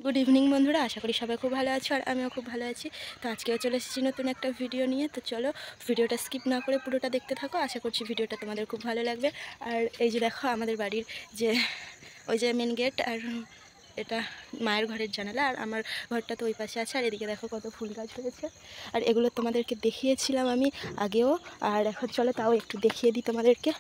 Good evening বন্ধুরা, আশা করি সবাই খুব ভালো আছো আর আমিও খুব ভালো আছি। তো আজকেও চলে এসেছি নতুন একটা ভিডিও নিয়ে। তো চলো ভিডিওটা স্কিপ না করে পুরোটা দেখতে থাকো, আশা করছি ভিডিওটা তোমাদের খুব ভালো লাগবে। আর এই যে দেখো আমাদের বাড়ির যে ওই যে মেন গেট, আর এটা মায়ের ঘরের জানালা, আর আমার ঘরটা তো ওই পাশে আছে। আর এদিকে দেখো কত ফুল গাছ হয়েছে, আর এগুলো তোমাদেরকে দেখিয়েছিলাম আমি আগেও, আর এখন চলো তাও একটু দেখিয়ে দিই তোমাদেরকে।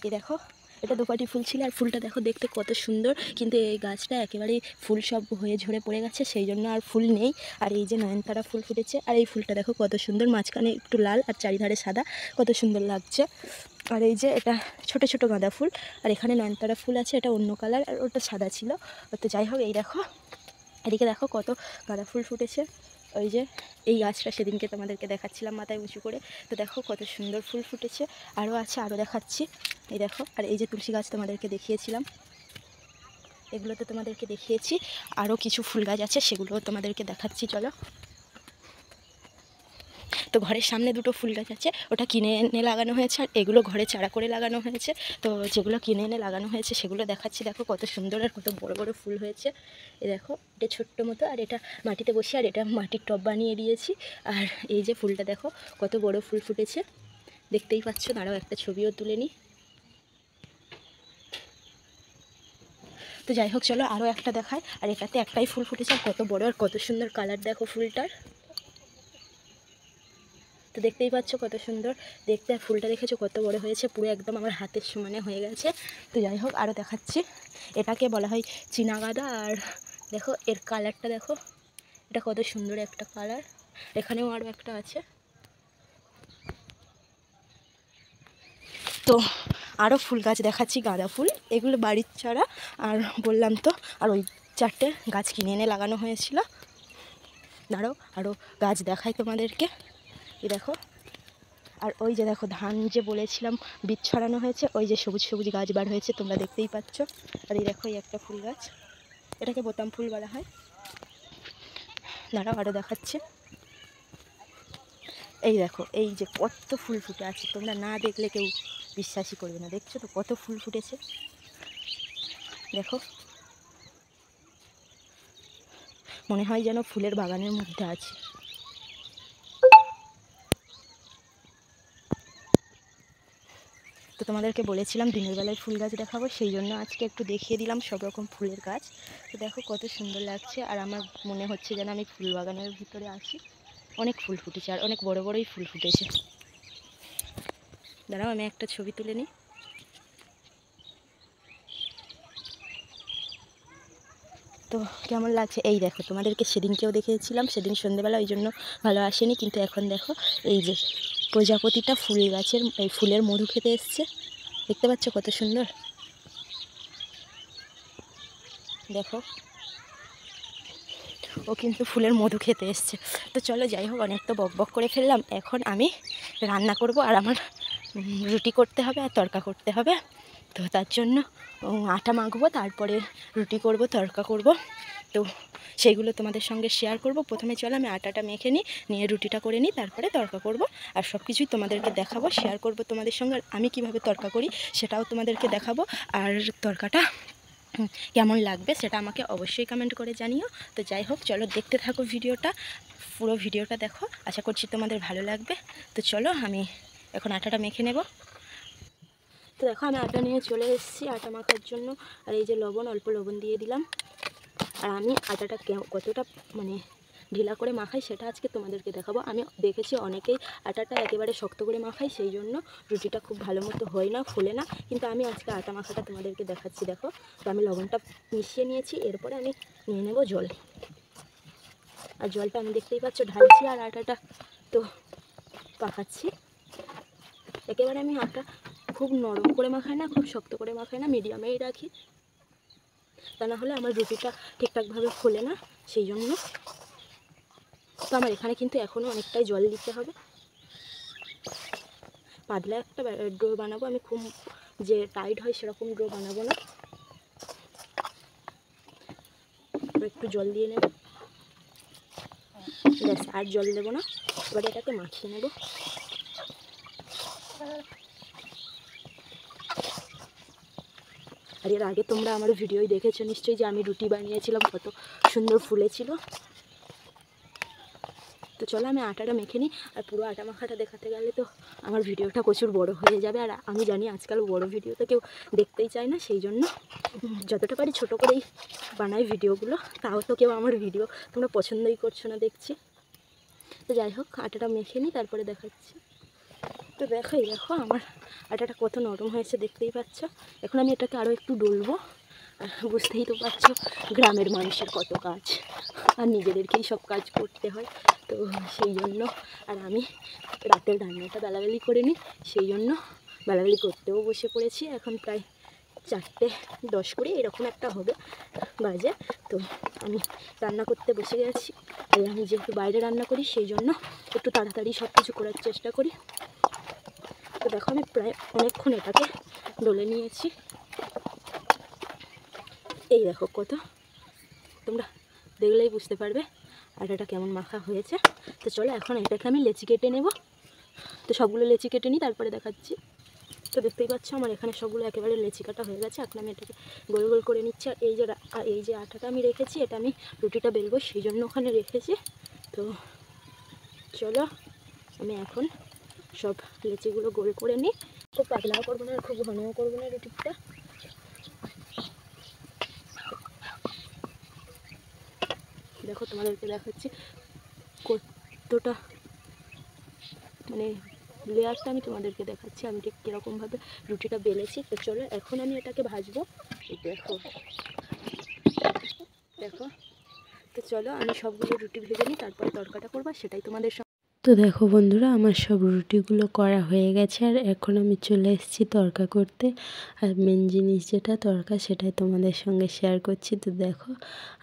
এই দেখো এটা দোপাটি ফুল ছিল, আর ফুলটা দেখো দেখতে কত সুন্দর, কিন্তু এই গাছটা একেবারেই ফুল সব হয়ে ঝরে পড়ে গেছে, সেই জন্য আর ফুল নেই। আর এই যে নয়নতারা ফুল ফুটেছে, আর এই ফুলটা দেখো কত সুন্দর, মাঝখানে একটু লাল আর চারিধারে সাদা, কত সুন্দর লাগছে। আর এই যে এটা ছোট ছোট গাঁদা ফুল, আর এখানে নয়নতারা ফুল আছে, এটা অন্য কালার, আর ওটা সাদা ছিল। তো যাই হোক, এই দেখো এদিকে দেখো কত গাঁদা ফুল ফুটেছে। ওই যে এই গাছটা সেদিনকে তোমাদেরকে দেখাচ্ছিলাম মাথায় উঁচু করে, তো দেখো কত সুন্দর ফুল ফুটেছে। আরও আছে, আরও দেখাচ্ছি। এই দেখো, আর এই যে তুলসী গাছ তোমাদেরকে দেখিয়েছিলাম, এগুলো তো তোমাদেরকে দেখিয়েছি। আরও কিছু ফুল গাছ আছে, সেগুলোও তোমাদেরকে দেখাচ্ছি চলো। তো ঘরের সামনে দুটো ফুল গাছ আছে, ওটা কিনে এনে লাগানো হয়েছে, আর এগুলো ঘরে চারা করে লাগানো হয়েছে। তো যেগুলো কিনে এনে লাগানো হয়েছে সেগুলো দেখাচ্ছি। দেখো কত সুন্দর আর কত বড় বড় ফুল হয়েছে। এই দেখো এটা ছোট্ট মতো, আর এটা মাটিতে বসে, আর এটা মাটির টব বানিয়ে দিয়েছি। আর এই যে ফুলটা দেখো কত বড় ফুল ফুটেছে, দেখতেই পাচ্ছ। দাঁড়াও একটা ছবিও তুলে নিই। তো যাই হোক চলো আরও একটা দেখায়। আর এটাতে একটাই ফুল ফুটেছে, আর কত বড় আর কত সুন্দর কালার দেখো ফুলটার। তো দেখতেই পাচ্ছ কত সুন্দর দেখতে, আর ফুলটা দেখেছো কত বড় হয়েছে, পুরো একদম আমার হাতের সমানে হয়ে গেছে। তো যাই হোক আরও দেখাচ্ছি। এটাকে বলা হয় চীনা গাঁদা, আর দেখো এর কালারটা দেখো, এটা কত সুন্দর একটা কালার। এখানেও আরও একটা আছে। তো আরও ফুল গাছ দেখাচ্ছি, গাঁদা ফুল, এগুলো বাড়ির চারা। আর বললাম তো, আর ওই চারটে গাছ কিনে এনে লাগানো হয়েছিল। দাঁড়াও আরও গাছ দেখাই তোমাদেরকে। এই দেখো, আর ওই যে দেখো ধান যে বলেছিলাম বীজ ছড়ানো হয়েছে, ওই যে সবুজ সবুজ গাছ বার হয়েছে, তোমরা দেখতেই পাচ্ছ। আর এই দেখো এই একটা ফুল গাছ, এটাকে বোতাম ফুল বলা হয়। দাঁড়াও আরও দেখাচ্ছে। এই দেখো এই যে কত ফুল ফুটে আছে, তোমরা না দেখলে কেউ বিশ্বাসই করবে না। দেখছো তো কত ফুল ফুটেছে, দেখো মনে হয় যেন ফুলের বাগানের মধ্যে আছে। তো তোমাদেরকে বলেছিলাম দিনের বেলায় ফুল গাছ দেখাবো, সেই জন্য আজকে একটু দেখিয়ে দিলাম সব রকম ফুলের গাছ। তো দেখো কত সুন্দর লাগছে, আর আমার মনে হচ্ছে যেন আমি ফুল বাগানের ভিতরে আছি। অনেক ফুল ফুটেছে, আর অনেক বড় বড়ই ফুল ফুটেছে। দাঁড়াও আমি একটা ছবি তুলে নিই। তো কেমন লাগছে, এই দেখো তোমাদেরকে সেদিনকেও দেখিয়েছিলাম, সেদিন সন্ধ্যেবেলা ওই জন্য ভালো আসেনি, কিন্তু এখন দেখো এই যে প্রজাপতিটা ফুল গাছের এই ফুলের মধু খেতে এসছে, দেখতে পাচ্ছ কত সুন্দর। দেখো ও কিন্তু ফুলের মধু খেতে এসছে। তো চলো যাই হোক, অনেক তো বক বক করে ফেললাম, এখন আমি রান্না করব, আর আমার রুটি করতে হবে আর তড়কা করতে হবে। তো তার জন্য আটা মাখবো, তারপরে রুটি করব, তড়কা করব। তো সেইগুলো তোমাদের সঙ্গে শেয়ার করব। প্রথমে চলো আমি আটাটা মেখে নিই, নিয়ে রুটিটা করে নিই, তারপরে তড়কা করব। আর সব কিছুই তোমাদেরকে দেখাবো, শেয়ার করব তোমাদের সঙ্গে। আমি কিভাবে তড়কা করি সেটাও তোমাদেরকে দেখাবো। আর তড়কাটা কেমন লাগবে সেটা আমাকে অবশ্যই কমেন্ট করে জানিও। তো যাই হোক চলো দেখতে থাকো ভিডিওটা, পুরো ভিডিওটা দেখো, আশা করছি তোমাদের ভালো লাগবে। তো চলো আমি এখন আটাটা মেখে নেব। তো দেখো আমি আটা নিয়ে চলে এসেছি আটা মাখার জন্য। আর এই যে লবণ, অল্প লবণ দিয়ে দিলাম। আর আমি আটাটা কতটা মানে ঢিলা করে মাখাই সেটা আজকে তোমাদেরকে দেখাবো। আমি দেখেছি অনেকেই আটাটা একেবারে শক্ত করে মাখাই, সেই জন্য রুটিটা খুব ভালো মতো হয় না, ফোলে না। কিন্তু আমি আজকে আটা মাখাটা তোমাদেরকে দেখাচ্ছি। দেখো তো আমি লবণটা মিশিয়ে নিয়েছি, এরপরে আমি নিয়ে নেব জল। আর জলটা আমি দেখতেই পাচ্ছ ঢালছি, আর আটাটা তো পাকাচ্ছি। একেবারে আমি আটা খুব নরম করে মাখাই না, খুব শক্ত করে মাখাই না, মিডিয়ামেই রাখি, তা না হলে আমার রুটিটা ঠিকঠাকভাবে ফোলে না, সেই জন্য। তো আমার এখানে কিন্তু এখনও অনেকটাই জল দিতে হবে। পাতলা একটা ডো বানাবো আমি, খুব যে টাইট হয় সেরকম ডো বানাবো না। একটু জল দিয়ে নেব, ব্যাস আর জল দেবো না। এবার এটাকে মাখিয়ে নেব। আর এর আগে তোমরা আমার ভিডিওই দেখেছো নিশ্চয়ই যে আমি রুটি বানিয়েছিলাম, কত সুন্দর ফুলেছিল। তো চলো আমি আটাটা মেখে নিই। আর পুরো আটা মাখাটা দেখাতে গেলে তো আমার ভিডিওটা প্রচুর বড় হয়ে যাবে, আর আমি জানি আজকাল বড় ভিডিও তো কেউ দেখতেই চায় না, সেই জন্য যতটা পারি ছোটো করেই বানাই ভিডিওগুলো। তাও তো কেউ আমার ভিডিও তোমরা পছন্দই করছো না দেখছি। তো যাই হোক, আটাটা মেখে নিই, তারপরে দেখাচ্ছি। তো দেখো আমার আটাটা কত নরম হয়েছে, দেখতেই পাচ্ছ। এখন আমি এটাকে আরও একটু ডলবো। আর বুঝতেই তো পারছো গ্রামের মানুষের কত কাজ, আর নিজেদেরকেই সব কাজ করতে হয়। তো সেই জন্য আর আমি রাতের রান্নাটা বেলাবেলি করে নিই, সেই জন্য বেলাবেলি করতেও বসে পড়েছি। এখন প্রায় 4:10 এরকম একটা হবে বাজে। তো আমি রান্না করতে বসে গেছি। আর আমি যেহেতু বাইরে রান্না করি, সেই জন্য একটু তাড়াতাড়ি সব কিছু করার চেষ্টা করি। তো দেখো আমি প্রায় অনেকক্ষণ এটাকে ডলে নিয়েছি। এই দেখো কত, তোমরা দেখলেই বুঝতে পারবে আটাটা কেমন মাখা হয়েছে। তো চলো এখন এটাকে আমি লেচি কেটে নেব। তো সবগুলো লেচি কেটে নিই, তারপরে দেখাচ্ছি। তো দেখতেই পাচ্ছ আমার এখানে সবগুলো একেবারে লেচি কাটা হয়ে গেছে। এখন আমি এটাকে গোল গোল করে নিচ্ছি। আর এই যে আটাটা আমি রেখেছি, এটা আমি রুটিটা বেলবো, সেই জন্য ওখানে রেখেছি। তো চলো আমি এখন সব লেচিগুলো গোল করে নিই। খুব পাতলাও করবো না আর খুব ঘনও করবো না রুটিটা। দেখো তোমাদেরকে দেখাচ্ছি কতটা মানে লেয়ারটা আমি তোমাদেরকে দেখাচ্ছি আমি ঠিক কীরকমভাবে রুটিটা বেলেছি। তো চলো এখন আমি এটাকে ভাজবো। দেখো দেখো তো চলো আমি সবগুলো রুটি ভেজে নিই, তারপরে তরকাটা করবো, সেটাই তোমাদের। তো দেখো বন্ধুরা, আমার সব রুটিগুলো করা হয়ে গেছে, আর এখন আমি চলে এসেছি তরকা করতে। আর মেন জিনিস যেটা তরকা, সেটাই তোমাদের সঙ্গে শেয়ার করছি। তো দেখো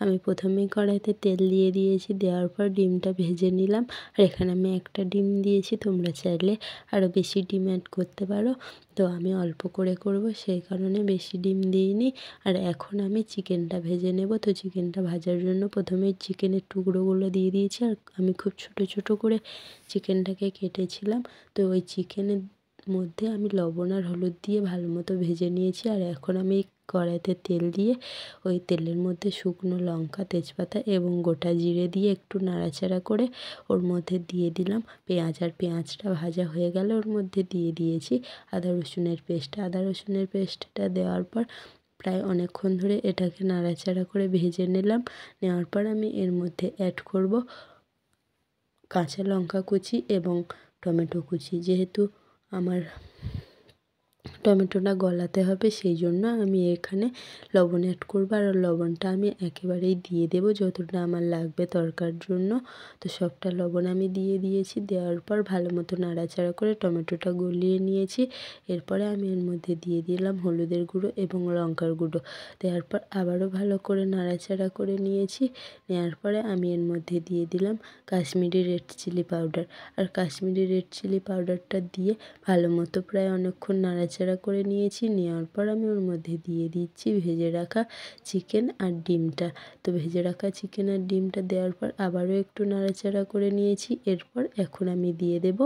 আমি প্রথমেই কড়াইতে তেল দিয়ে দিয়েছি, দেওয়ার পর ডিমটা ভেজে নিলাম। আর এখানে আমি একটা ডিম দিয়েছি, তোমরা চাইলে আরও বেশি ডিম অ্যাড করতে পারো। তো আমি অল্প করে করব, সেই কারণে বেশি ডিম দিইনি। আর এখন আমি চিকেনটা ভেজে নেব। তো চিকেনটা ভাজার জন্য প্রথমেই চিকেনের টুকরোগুলো দিয়ে দিয়েছি, আর আমি খুব ছোট ছোট করে চিকেনটাকে কেটেছিলাম। তো ওই চিকেনের মধ্যে আমি লবণ আর হলুদ দিয়ে ভালো মতো ভেজে নিয়েছি। আর এখন আমি কড়াইতে তেল দিয়ে ওই তেলের মধ্যে শুকনো লঙ্কা, তেজপাতা এবং গোটা জিরে দিয়ে একটু নাড়াচাড়া করে ওর মধ্যে দিয়ে দিলাম পেঁয়াজ। আর পেঁয়াজটা ভাজা হয়ে গেলে ওর মধ্যে দিয়ে দিয়েছি আদা রসুনের পেস্ট। আদা রসুনের পেস্টটা দেওয়ার পর প্রায় অনেকক্ষণ ধরে এটাকে নাড়াচাড়া করে ভেজে নিলাম। নেওয়ার পর আমি এর মধ্যে অ্যাড করব কাঁচা লঙ্কা কুচি এবং টমেটো কুচি। যেহেতু আমার টমেটোটা গলাতে হবে, সেই জন্য আমি এখানে লবণ অ্যাড করবো। আর লবণটা আমি একেবারেই দিয়ে দেবো যতটা আমার লাগবে তরকার জন্য। তো সবটা লবণ আমি দিয়ে দিয়েছি। দেওয়ার পর ভালো মতো নাড়াচাড়া করে টমেটোটা গলিয়ে নিয়েছি। এরপরে আমি এর মধ্যে দিয়ে দিলাম হলুদের গুঁড়ো এবং লঙ্কার গুঁড়ো। দেওয়ার পর আবারও ভালো করে নাড়াচাড়া করে নিয়েছি। নেওয়ার পরে আমি এর মধ্যে দিয়ে দিলাম কাশ্মীরি রেড চিলি পাউডার। আর কাশ্মীরি রেড চিলি পাউডারটা দিয়ে ভালো মতো প্রায় অনেকক্ষণ নাড়াচাড়া করে নিয়েছি। নেওয়ার পর আমি ওর মধ্যে দিয়ে দিচ্ছি ভেজে রাখা চিকেন আর ডিমটা। তো ভেজে রাখা চিকেন আর ডিমটা দেওয়ার পর আবারও একটু নাড়াচাড়া করে নিয়েছি। এরপর এখন আমি দিয়ে দেব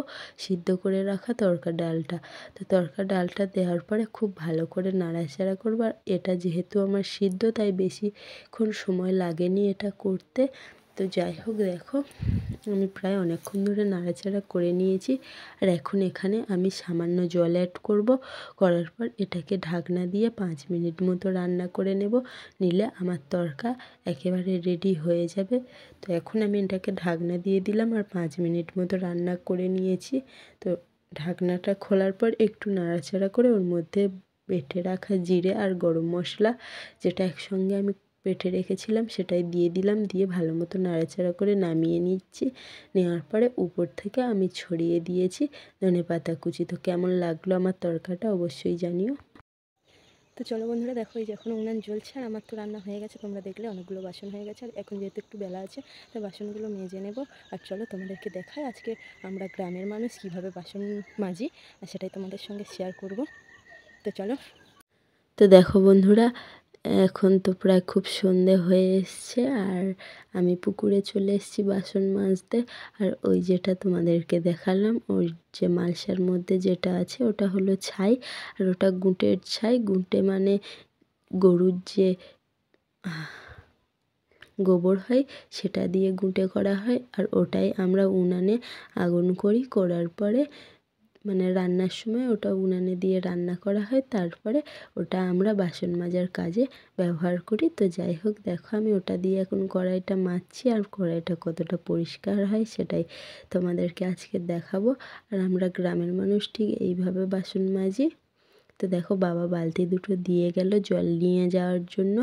সিদ্ধ করে রাখা তরকা ডালটা। তো তরকা ডালটা দেওয়ার পরে খুব ভালো করে নাড়াচাড়া করব। আর এটা যেহেতু আমার সিদ্ধ, তাই বেশিক্ষণ সময় লাগেনি এটা করতে। তো যাই হোক, দেখো আমি প্রায় অনেকক্ষণ ধরে নাড়াচাড়া করে নিয়েছি। আর এখন এখানে আমি সামান্য জল অ্যাড করব। করার পর এটাকে ঢাকনা দিয়ে 5 মিনিট মতো রান্না করে নেব। নিলে আমার তরকা একেবারে রেডি হয়ে যাবে। তো এখন আমি এটাকে ঢাকনা দিয়ে দিলাম আর 5 মিনিট মতো রান্না করে নিয়েছি। তো ঢাকনাটা খোলার পর একটু নাড়াচাড়া করে ওর মধ্যে বেটে রাখা জিরে আর গরম মশলা, যেটা একসঙ্গে আমি বেটে রেখেছিলাম, সেটাই দিয়ে দিলাম। দিয়ে ভালো মতো নাড়াচাড়া করে নামিয়ে নিচ্ছি। নেওয়ার পরে উপর থেকে আমি ছড়িয়ে দিয়েছি ধনেপাতা কুচি। তো কেমন লাগলো আমার তরকাটা অবশ্যই জানিও। তো চলো বন্ধুরা, দেখো এই যে এখন উনান জ্বলছে আর আমার তো রান্না হয়ে গেছে। তোমরা দেখলে অনেকগুলো বাসন হয়ে গেছে। আর এখন যেহেতু একটু বেলা আছে, তো বাসনগুলো মেজে নেব। আর চলো তোমাদেরকে দেখাই আজকে আমরা গ্রামের মানুষ কীভাবে বাসন মাজি, আর সেটাই তোমাদের সঙ্গে শেয়ার করব। তো চলো। তো দেখো বন্ধুরা, এখন তো প্রায় খুব সন্ধে হয়ে এসছে, আর আমি পুকুরে চলে এসেছি বাসন মাজতে। আর ওই যেটা তোমাদেরকে দেখালাম, ওই যে মালসার মধ্যে যেটা আছে ওটা হলো ছাই। আর ওটা গুঁটের ছাই। গুঁটে মানে গরুর যে গোবর হয় সেটা দিয়ে ঘুঁটে করা হয়, আর ওটাই আমরা উনানে আগুন করি, করার পরে মানে রান্নার সময় ওটা উনানে দিয়ে রান্না করা হয়, তারপরে ওটা আমরা বাসন মাজার কাজে ব্যবহার করি। তো যাই হোক, দেখো আমি ওটা দিয়ে এখন কড়াইটা মাজছি, আর কড়াইটা কতটা পরিষ্কার হয় সেটাই তোমাদেরকে আজকে দেখাবো। আর আমরা গ্রামের মানুষ ঠিক এইভাবে বাসন মাজি। তো দেখো বাবা বালতি দুটো দিয়ে গেল জল নিয়ে যাওয়ার জন্য,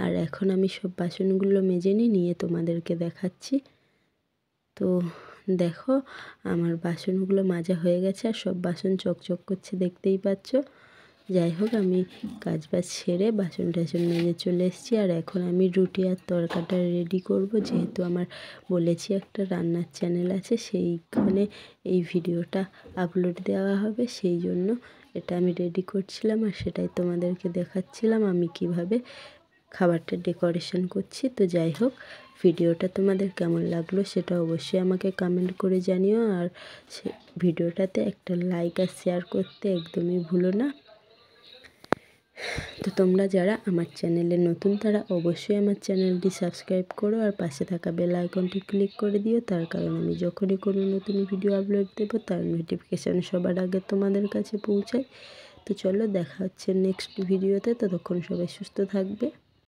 আর এখন আমি সব বাসনগুলো মেজে নিয়ে তোমাদেরকে দেখাচ্ছি। তো দেখো আমার বাসনগুলো মাজা হয়ে গেছে, আর সব বাসন চকচক করছে, দেখতেই পাচ্ছ। যাই হোক, আমি কাজ বাজ সেরে বাসন টাসন মেজে চলে এসেছি, আর এখন আমি রুটি আর তরকাটা রেডি করব। যেহেতু আমার বলেছি একটা রান্নার চ্যানেল আছে, সেইখানে এই ভিডিওটা আপলোড দেওয়া হবে, সেই জন্য এটা আমি রেডি করছিলাম, আর সেটাই তোমাদেরকে দেখাচ্ছিলাম আমি কিভাবে খাবারটা ডেকোরেশন করছি। তো যাই হোক, ভিডিওটা তোমাদের কেমন লাগলো সেটা অবশ্যই আমাকে কমেন্ট করে জানিও, আর সে ভিডিওটাতে একটা লাইক আর শেয়ার করতে একদমই ভুলো না। তো তোমরা যারা আমার চ্যানেলে নতুন তারা অবশ্যই আমার চ্যানেলটি সাবস্ক্রাইব করো, আর পাশে থাকা বেল আইকনটি ক্লিক করে দিও, তার কারণ আমি যখনই কোনো নতুন ভিডিও আপলোড দেবো তার নোটিফিকেশান সবার আগে তোমাদের কাছে পৌঁছায়। তো চলো, দেখা হচ্ছে নেক্সট ভিডিওতে, ততক্ষণ সবাই সুস্থ থাকবে।